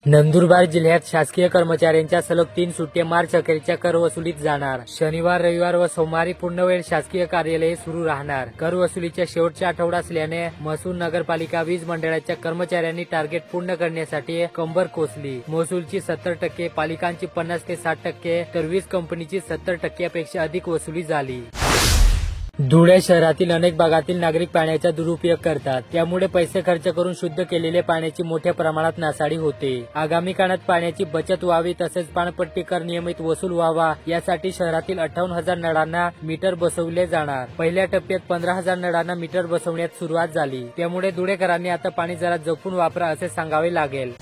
नंदुरबार जिल्ह्यात शासकीय कर्मचाऱ्यांच्या सलग 3 सुट्ट्या मार्च अखेरच्या कर वसुलीत जाणार। शनिवार, रविवार व सोमवारी पूर्णवेळ शासकीय कार्यालये सुरू राहणार। कर वसुलीच्या शेवटचा आठवडा असल्याने महसूल, नगरपालिका, वीज मंडळाच्या कर्मचाऱ्यांनी टार्गेट पूर्ण करण्यासाठी कंबर कोसली। महसूलची 70%, पालिकांची 50 ते 60%, तर वीज कंपनीची 70% पेक्षा अधिक वसुली झाली। धुळे शहरातील अनेक भागातील नागरिक पाण्याचा दुरुपयोग करतात, त्यामुळे पैसे खर्च करून शुद्ध केलेले पाण्याची मोठ्या प्रमाणात नासाडी होते। आगामी काळात पाण्याची बचत व्हावी तसेच पाणपट्टी कर नियमित वसूल व्हावा यासाठी शहरातील 58,000 नळांना मीटर बसवले जाणार। पहिल्या टप्प्यात 15,000 नळांना मीटर बसवण्यात सुरुवात झाली, त्यामुळे धुळेकरांनी आता पाणी जरा जपून वापरा असे सांगावे लागेल।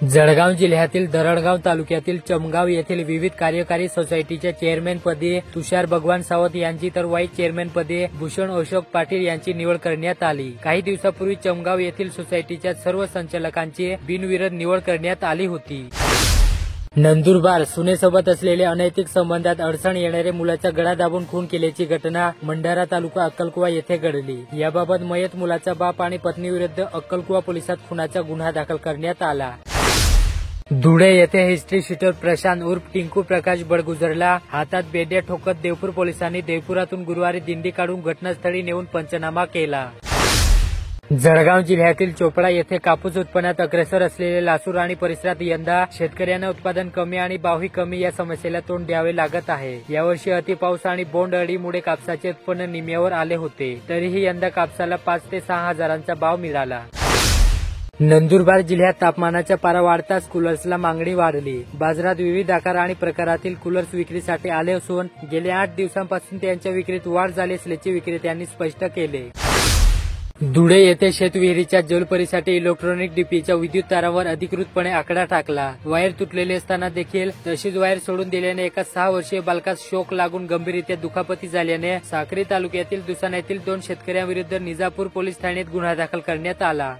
जळगाव जिल्ह्यातील धरणगाव तालुक्यातील चमगाव येथील विविध कार्यकारी सोसायटीच्या चेअरमॅनपदी तुषार भगवान सावत यांची तर व्हाईस चेअरमॅनपदी भूषण अशोक पाटील यांची निवड करण्यात आली। काही दिवसापूर्वी चमगाव येथील सोसायटीच्या सर्व संचालकांची बिनविरोध निवड करण्यात आली होती। नंदुरबार सुनेसोबत असलेले अनैतिक संबंधात अडचण येणारे मुलाचा गळा दाबून खून केल्याची घटना मंडारा तालुका अक्कलकुवा येथे घडली। याबाबत मयत मुलाचा बाप आणि पत्नीविरुद्ध अक्कलकुवा पोलिसात खुनाचा गुन्हा दाखल करण्यात आला। धुळे येथे हिस्ट्री शीटर प्रशांत उर्फ टिंकू प्रकाश बडगुजरला हातात बेड्या ठोकत देवपूर पोलिसांनी देवपुरातून गुरुवारी दिंडी काढून घटनास्थळी नेऊन पंचनामा केला। जळगाव जिल्ह्यातील चोपडा येथे कापूस उत्पन्नात अग्रेसर असलेले लासूर आणि परिसरात यंदा शेतकऱ्यांना उत्पादन कमी आणि भावही कमी या समस्येला तोंड द्यावे लागत आहे। यावर्षी अतिपाऊस आणि बोंड अळीमुळे कापसाचे उत्पन्न निम्म्यावर आले होते, तरीही यंदा कापसाला 5 ते 6 हजारांचा भाव मिळाला। नंदुरबार जिल्ह्यात तापमानाचा पारा वाढताच कूलर्सला मागणी वाढली। बाजारात विविध आकार आणि प्रकारातील कूलर्स विक्रीसाठी आले असून गेल्या 8 दिवसांपासून त्यांच्या विक्रीत वाढ झाली असल्याचे विक्रेत्यांनी स्पष्ट केले। धुळे येथे शेतविहिरीच्या जलपरीसाठी इलेक्ट्रॉनिक डीपीच्या विद्युत तारावर अधिकृतपणे आकडा टाकला। वायर तुटलेली असताना देखील तशीच वायर सोडून दिल्याने एका 6 वर्षीय बालकास शॉक लागून गंभीररित्या दुखापती झाल्याने साक्री तालुक्यातील दुसाना येथील 2 शेतकऱ्यांविरुद्ध निजापूर पोलीस ठाण्यात गुन्हा दाखल करण्यात आला।